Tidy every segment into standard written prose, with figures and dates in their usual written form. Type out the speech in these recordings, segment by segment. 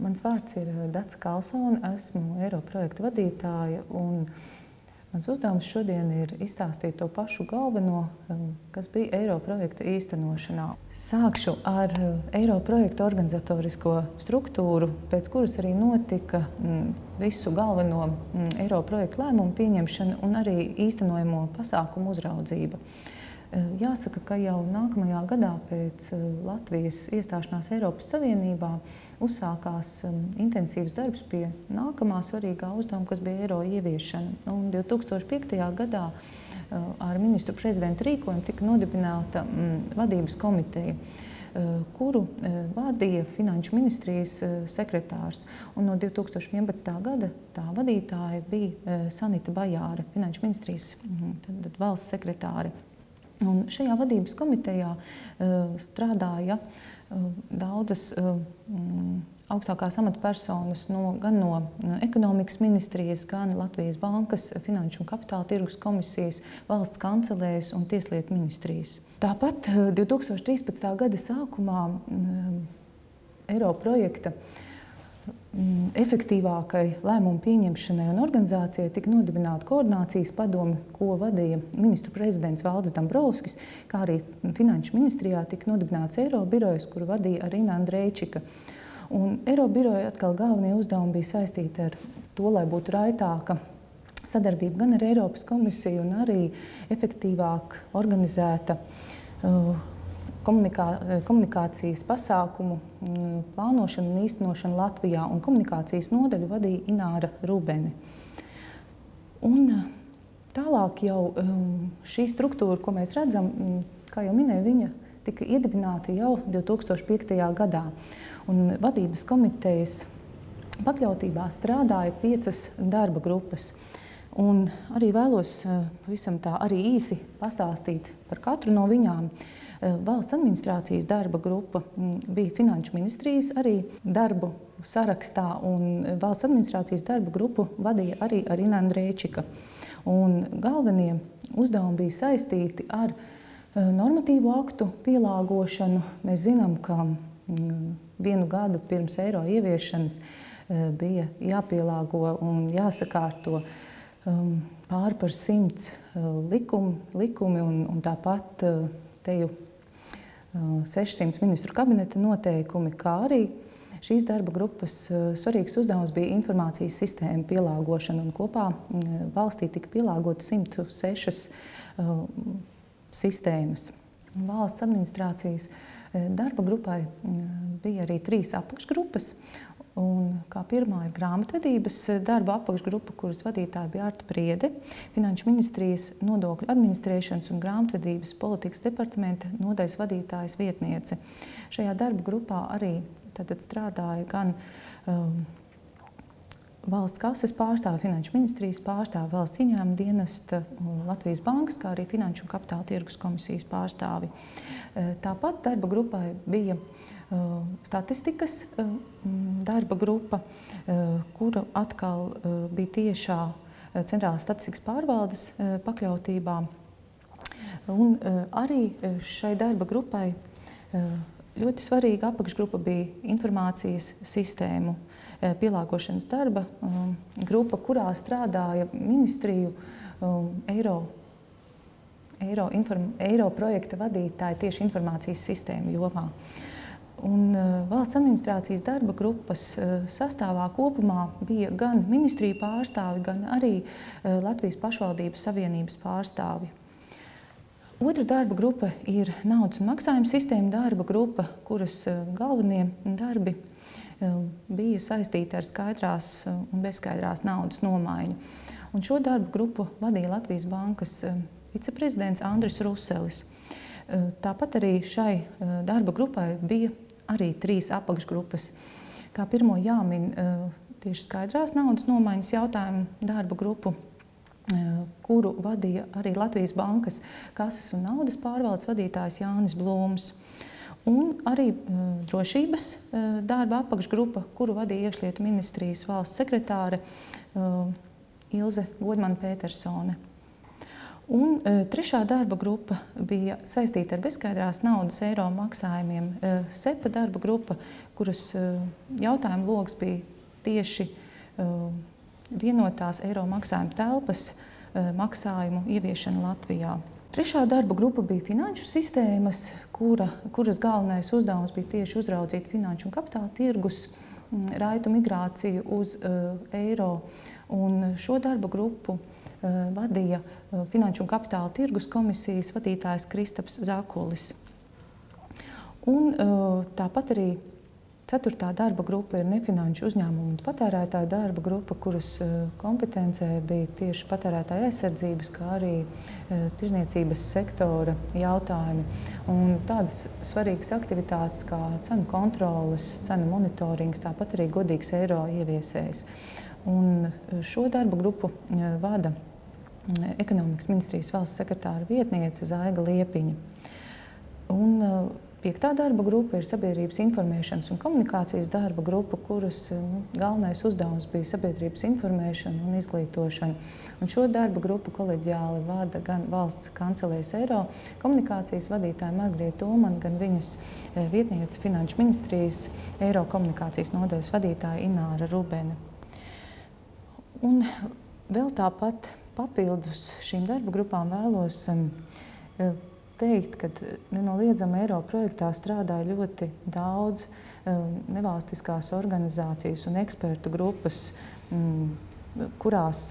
Mans vārds ir Dace Kalsone, esmu Eiroprojekta vadītāja, un mans uzdevums šodien ir izstāstīt to pašu galveno, kas bija Eiroprojekta īstenošanā. Sākšu ar Eiroprojekta organizatorisko struktūru, pēc kuras arī notika visu galveno Eiroprojekta lēmumu pieņemšana un arī īstenojamo pasākumu uzraudzība. Jāsaka, ka jau nākamajā gadā pēc Latvijas iestāšanās Eiropas Savienībā uzsākās intensīvs darbs pie nākamā svarīgā uzdevuma, kas bija eiro ieviešana. Un 2005. gadā ar ministru prezidenta rīkojumu tika nodibināta vadības komiteja, kuru vadīja Finanšu ministrijas sekretārs. Un no 2011. gada tā vadītāja bija Sanita Bajāre, Finanšu ministrijas valsts sekretāre. Un šajā vadības komitejā strādāja daudzas augstākās amatpersonas gan no ekonomikas ministrijas, gan Latvijas Bankas, Finanšu un Kapitāla tirgus komisijas, valsts kancelējas un tieslietu ministrijas. Tāpat 2013. gada sākumā Eiroprojekta efektīvākai lēmumu pieņemšanai un organizācijai tika nodibināta koordinācijas padome, ko vadīja ministru prezidents Valdis Dombrovskis, kā arī Finanšu ministrijā tika nodibināts Eirobirojs, kuru vadīja Arina Andrejčika. Un Eirobiroja atkal galvenie uzdevumi bija saistīti ar to, lai būtu raitāka sadarbība gan ar Eiropas komisiju un arī efektīvāk organizēta komunikācijas pasākumu plānošanu un īstenošanu Latvijā, un komunikācijas nodaļu vadīja Ināra Rubene. Un tālāk jau šī struktūra, ko mēs redzam, kā jau minēju, viņa tika iedibināta jau 2005. gadā. Un vadības komitejas pakļautībā strādāja 5 darba grupas. Un arī vēlos pavisam tā arī īsi pastāstīt par katru no viņām. Valsts administrācijas darba grupa bija Finanšu ministrijas arī darbu sarakstā, un valsts administrācijas darba grupu vadīja arī Arina Andrejčika. Un galvenie uzdevumi bija saistīti ar normatīvu aktu pielāgošanu. Mēs zinām, ka 1 gadu pirms eiro ieviešanas bija jāpielāgo un jāsakārto pāri par 100 likumi un tāpat teju 600 ministru kabineta noteikumi, kā arī šīs darba grupas svarīgs uzdevums bija informācijas sistēma pielāgošana, un kopā valstī tika pielāgota 106 sistēmas. Valsts administrācijas darba grupai bija arī 3 apakšgrupas, un kā pirmā ir grāmatvedības darba apakšgrupa, kuras vadītāja bija Arta Priede, Finanšu ministrijas nodokļu administrēšanas un grāmatvedības politikas departamenta nodaļas vadītājas vietniece. Šajā darba grupā arī strādāja gan valsts kases pārstāvi, Finanšu ministrijas pārstāvi, valsts ieņēmuma dienesta, Latvijas Bankas, kā arī Finanšu un Kapitāla tirgus komisijas pārstāvi. Tāpat darba grupai bija statistikas darba grupa, kura atkal bija tiešā centrālās statistikas pārvaldes pakļautībā. Un arī šai darba grupai ļoti svarīga apakšgrupa bija informācijas sistēmu pielāgošanas darba grupa, kurā strādāja ministriju Eiroprojekta vadītāji tieši informācijas sistēmu jomā. Un valsts administrācijas darba grupas sastāvā kopumā bija gan ministriju pārstāvi, gan arī Latvijas pašvaldību savienības pārstāvi. Otra darba grupa ir naudas un maksājuma sistēma darba grupa, kuras galvenie darbi bija saistīti ar skaidrās un bezskaidrās naudas nomaiņu. Un šo darba grupu vadīja Latvijas Bankas viceprezidents Andris Ruselis. Tāpat arī šai darba grupai bija arī 3 apakšgrupas. Kā pirmo jāmin tieši skaidrās naudas nomaiņas jautājumu darba grupu, kuru vadīja arī Latvijas Bankas kases un naudas pārvaldes vadītājs Jānis Blūms. Un arī drošības darba apakšgrupa, kuru vadīja iekšlietu ministrijas valsts sekretāre Ilze Godmane Petersone. Un trešā darba grupa bija saistīta ar bezskaidrās naudas eiro maksājumiem. SEPA darba grupa, kuras jautājumu logs bija tieši vienotās eiro maksājuma telpas maksājumu ieviešana Latvijā. Trešā darba grupa bija finanšu sistēmas, kuras galvenais uzdevums bija tieši uzraudzīt finanšu un kapitāla tirgus raitu migrāciju uz eiro. Un šo darba grupu vadīja Finanšu un kapitāla tirgus komisijas vadītājs Kristaps Zakulis. Un tāpat arī ceturtā darba grupa ir nefinanšu uzņēmumu un patērētāju darba grupa, kuras kompetencē bija tieši patērētāju aizsardzības, kā arī tirzniecības sektora jautājumi. Un tādas svarīgas aktivitātes kā cenu kontroles, cenu monitorings, tāpat arī godīgs eiro ieviesējs. Un šo darba grupu vada Ekonomikas ministrijas valsts sekretāra vietniece Zaiga Liepiņa. Un piektā darba grupa ir sabiedrības informēšanas un komunikācijas darba grupa, kuras galvenais uzdevums bija sabiedrības informēšana un izglītošana. Un šo darba grupu koleģiāli vada gan valsts kancelējas eiro komunikācijas vadītāja Margarita Ulmana, gan viņas vietniece Finanšu ministrijas eiro komunikācijas nodaļas vadītāja Ināra Rubene. Un vēl tāpat papildus šīm darba grupām vēlos teikt, ka nenoliedzami eiro projektā strādāja ļoti daudz nevalstiskās organizācijas un ekspertu grupas, kurās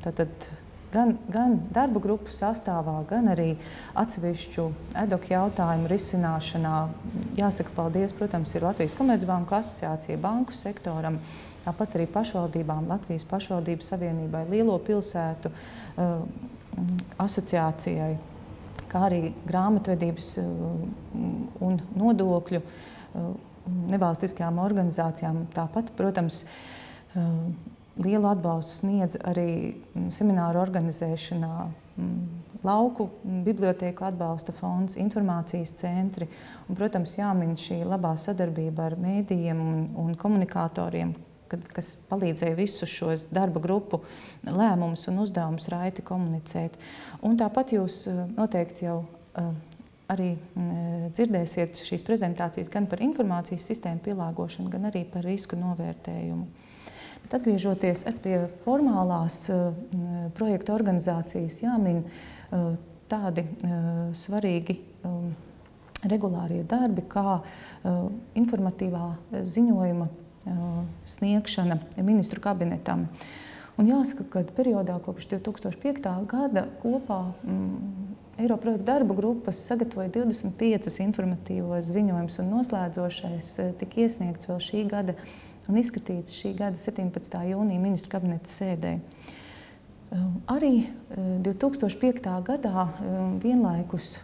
tātad gan darba grupu sastāvā, gan arī atsevišķu ad hoc jautājumu risināšanā. Jāsaka paldies, protams, ir Latvijas Komercbanku asociācija, banku sektoram, tāpat arī pašvaldībām, Latvijas pašvaldības savienībai, Lielo pilsētu asociācijai, kā arī grāmatvedības un nodokļu nevalstiskajām organizācijām. Tāpat, protams, lielu atbalstu sniedz arī semināru organizēšanā lauku bibliotēku atbalsta fonds, informācijas centri un, protams, jāmin šī labā sadarbība ar mēdījiem un komunikatoriem, kas palīdzēja visus šos darba grupu lēmumus un uzdevumus raiti komunicēt. Un tāpat jūs noteikti jau arī dzirdēsiet šīs prezentācijas gan par informācijas sistēmu pielāgošanu, gan arī par risku novērtējumu. Bet atgriežoties pie formālās projekta organizācijas, jāmin tādi svarīgi regulārie darbi, kā informatīvā ziņojuma sniegšana ministru kabinetam. Un jāsaka, ka periodā kopš 2005. gada kopā eiro projekta darba grupas sagatavoja 25 informatīvos ziņojumus, un noslēdzošais tika iesniegts vēl šī gada un izskatīts šī gada 17. jūnija ministru kabineta sēdē. Arī 2005. gadā vienlaikus,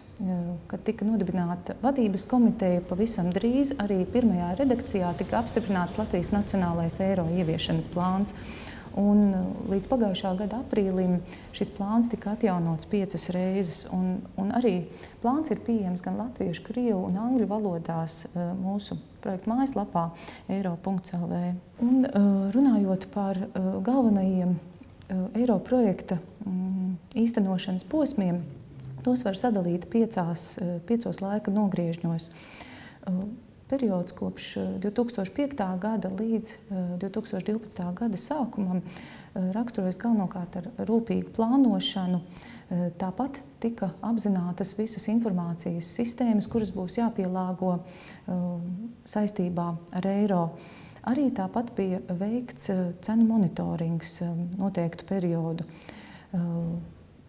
kad tika nodibināta vadības komiteja, pavisam drīz arī pirmajā redakcijā tika apstiprināts Latvijas nacionālais eiro ieviešanas plāns. Un līdz pagājušā gada aprīlim šis plāns tika atjaunots 5 reizes. Un arī plāns ir pieejams gan latviešu, krievu un angļu valodās mūsu projekta mājaslapā eiro.lv. Un runājot par galvenajiem eiro projekta īstenošanas posmiem, tos var sadalīt piecos laika nogriežņos. Periods kopš 2005. gada līdz 2012. gada sākumam raksturojas galvenokārt ar rūpīgu plānošanu. Tāpat tika apzinātas visas informācijas sistēmas, kuras būs jāpielāgo saistībā ar eiro. Arī tāpat bija veikts cenu monitorings noteiktu periodu.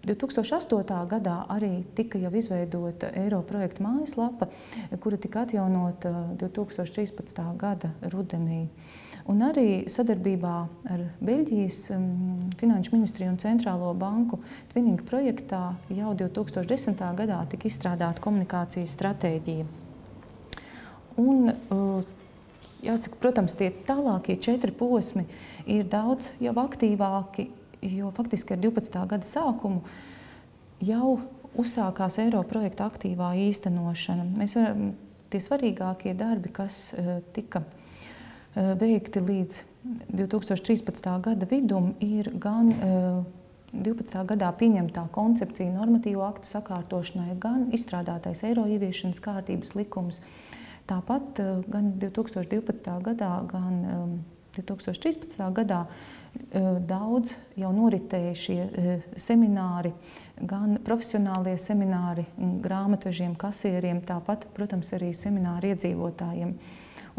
2008. gadā arī tika jau izveidota eiro projekta mājaslapa, kura tika atjaunota 2013. gada rudenī. Un arī sadarbībā ar Beļģijas Finanšu ministriju un Centrālo banku Twinning projektā jau 2010. gadā tika izstrādāta komunikācijas stratēģija. Un, jāsaka, protams, tie tālākie 4 posmi ir daudz jau aktīvāki, jo faktiski ar 12. gada sākumu jau uzsākās eiro projekta aktīvā īstenošana. Tie svarīgākie darbi, kas tika veikti līdz 2013. gada vidum, ir gan 12. gadā pieņemtā koncepcija normatīvo aktu sakārtošanai, gan izstrādātais eiro ieviešanas kārtības likums. Tāpat gan 2012. gadā, gan 2013. gadā daudz jau noritēja šie semināri, gan profesionālie semināri grāmatvežiem, kasieriem, tāpat, protams, arī semināri iedzīvotājiem.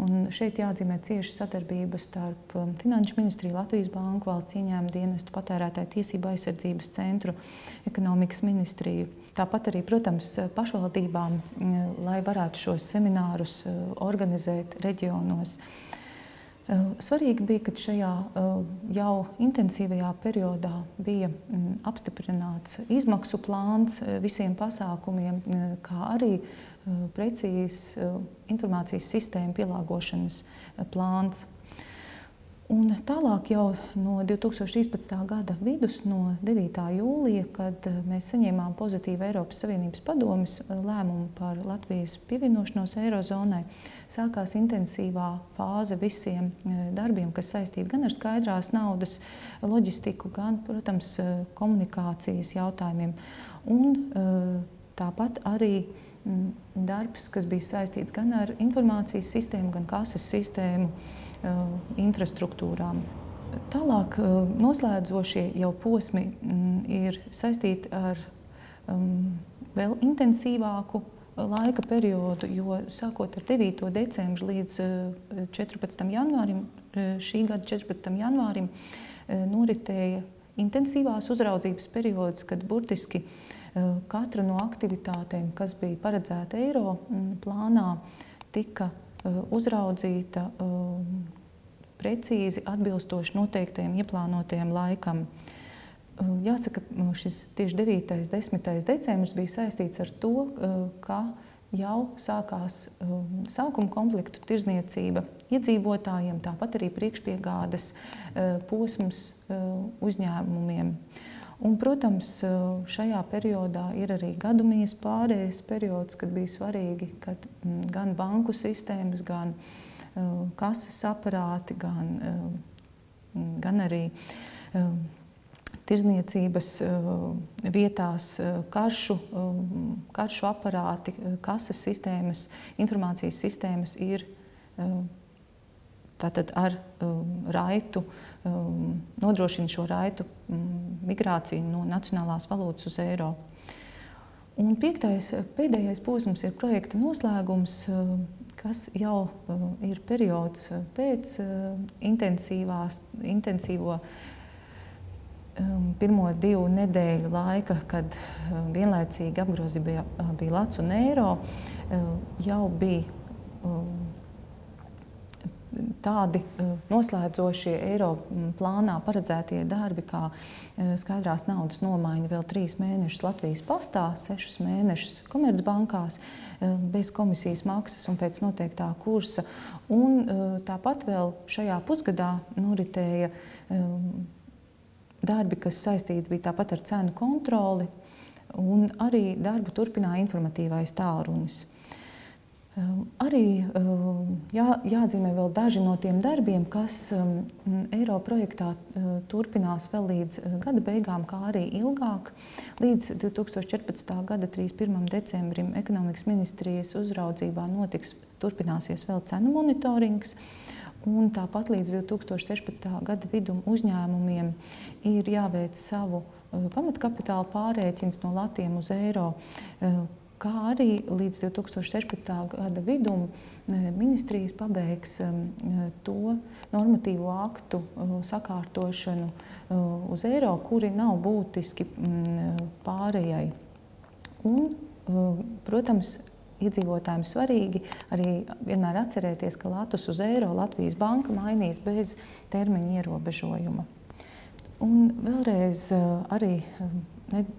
Un šeit jāatzīmē cieša sadarbība starp Finanšu ministriju, Latvijas banku, Valsts ieņēmuma dienestu, Patērētāju tiesību aizsardzības centru, Ekonomikas ministriju. Tāpat arī, protams, pašvaldībām, lai varētu šos seminārus organizēt reģionos. Svarīgi bija, ka šajā jau intensīvajā periodā bija apstiprināts izmaksu plāns visiem pasākumiem, kā arī precīzs informācijas sistēmu pielāgošanas plāns. Un tālāk jau no 2013. gada vidus, no 9. jūlija, kad mēs saņēmām pozitīvu Eiropas Savienības padomes lēmumu par Latvijas pievienošanos Eirozonai, sākās intensīvā fāze visiem darbiem, kas saistīti gan ar skaidrās naudas loģistiku, gan, protams, komunikācijas jautājumiem. Un tāpat arī darbs, kas bija saistīts gan ar informācijas sistēmu, gan kases sistēmu infrastruktūrām. Tālāk noslēdzošie jau posmi ir saistīti ar vēl intensīvāku laika periodu, jo sākot ar 9. decembri līdz 14. janvārim, šī gada 14. janvārim, noritēja intensīvās uzraudzības periods, kad burtiski katra no aktivitātēm, kas bija paredzēta eiro plānā, tika uzraudzīta precīzi atbilstoši noteiktajam ieplānotajam laikam. Jāsaka, šis tieši 9. 10. decembris bija saistīts ar to, ka jau sākās sākuma komplektu tirdzniecība iedzīvotājiem, tāpat arī priekšpiegādes posms uzņēmumiem. Un, protams, šajā periodā ir arī gadumijas pārējais periods, kad bija svarīgi, kad gan banku sistēmas, gan kases aparāti, gan arī tirdzniecības vietās karšu aparāti, kases sistēmas, informācijas sistēmas ir tātad ar raitu, nodrošina šo raitu migrāciju no nacionālās valūtas uz eiro. Un pēdējais posms ir projekta noslēgums, kas jau ir periods pēc intensīvo pirmo 2 nedēļu laika, kad vienlaicīgi apgrozi bija lats un eiro, jau bija tādi noslēdzošie eiro plānā paredzētie darbi, kā skaidrās naudas nomaiņa vēl 3 mēnešus Latvijas pastā, 6 mēnešus Komercbankās, bez komisijas maksas un pēc noteiktā kursa. Un tāpat vēl šajā pusgadā noritēja darbi, kas saistīti bija tāpat ar cenu kontroli, un arī darbu turpināja informatīvais tālrunis. Arī jāatzīmē vēl daži no tiem darbiem, kas eiro projektā turpinās vēl līdz gada beigām, kā arī ilgāk. Līdz 2014. gada 31. decembrim Ekonomikas ministrijas uzraudzībā turpināsies vēl cenu monitorings. Un tāpat līdz 2016. gada vidum uzņēmumiem ir jāveic savu pamatkapitāla pārrēķins no latiem uz eiro, kā arī līdz 2016. gada vidum ministrijas pabeigs to normatīvo aktu sakārtošanu uz eiro, kuri nav būtiski pārējai. Un, protams, iedzīvotājiem svarīgi arī vienmēr atcerēties, ka latus uz eiro Latvijas banka mainīs bez termiņa ierobežojuma. Un vēlreiz arī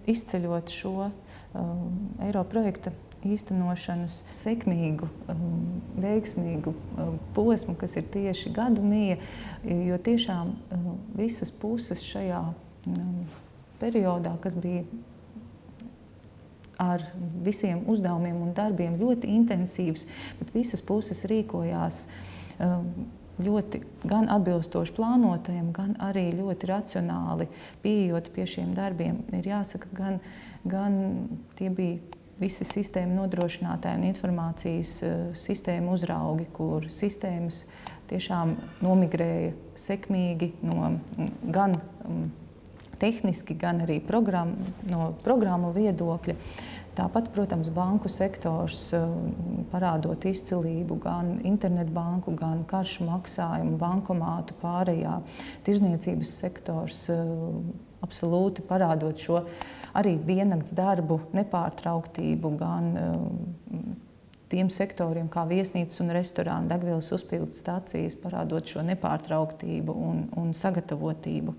izceļot šo eiro projekta īstenošanas sekmīgu, veiksmīgu posmu, kas ir tieši gadumija, jo tiešām visas puses šajā periodā, kas bija ar visiem uzdevumiem un darbiem ļoti intensīvs, bet visas puses rīkojās ļoti gan atbilstoši plānotajam, gan arī ļoti racionāli pieejot pie šiem darbiem. Ir jāsaka, gan tie bija visi sistēmu nodrošinātāji un informācijas sistēmu uzraugi, kur sistēmas tiešām nomigrēja sekmīgi no gan tehniski, gan arī no programmu viedokļa. Tāpat, protams, banku sektors parādot izcilību gan internetbanku, gan karšu maksājumu, bankomātu pārējā. Tirzniecības sektors absolūti parādot šo arī diennakts darbu nepārtrauktību, gan tiem sektoriem kā viesnīcas un restorāni, degvielas uzpildes stacijas, parādot šo nepārtrauktību un sagatavotību.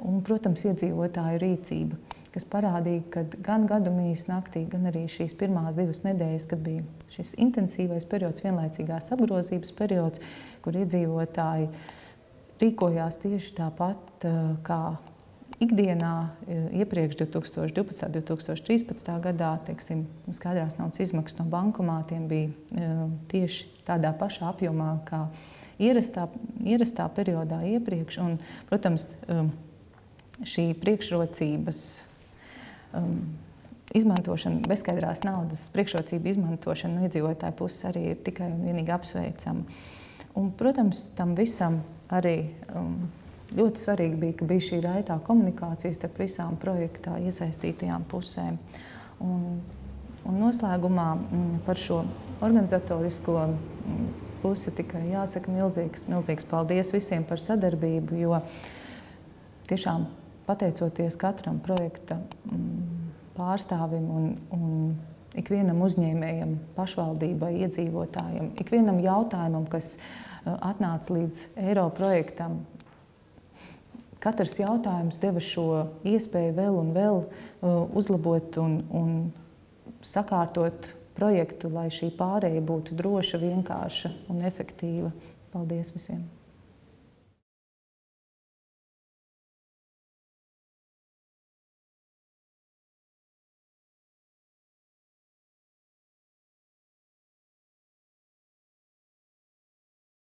Un, protams, iedzīvotāju rīcība, kas parādīja, ka gan gadumijas naktī, gan arī šīs pirmās 2 nedēļas, kad bija šis intensīvais periods, vienlaicīgās apgrozības periods, kur iedzīvotāji rīkojās tieši tāpat kā ikdienā iepriekš 2012. 2013. gadā, teiksim, skaidrās naudas izmaksas no bankomātiem bija tieši tādā pašā apjomā kā ierastā periodā iepriekš. Un, protams, šī priekšrocības izmantošana, bezskaidrās naudas priekšrocība izmantošana no iedzīvotāju puses arī ir tikai un vienīgi apsveicama. Un, protams, tam visam arī ļoti svarīgi bija, ka bija šī raitā komunikācija starp visām projektā iesaistītajām pusēm. Un noslēgumā par šo organizatorisko pusi tikai jāsaka milzīgs paldies visiem par sadarbību, jo tiešām pateicoties katram projekta pārstāvim un ikvienam uzņēmējam, pašvaldībai, iedzīvotājiem, ikvienam jautājumam, kas atnāca līdz Eiro projektam, katrs jautājums deva šo iespēju vēl un vēl uzlabot un sakārtot projektu, lai šī pārēja būtu droša, vienkārša un efektīva. Paldies visiem!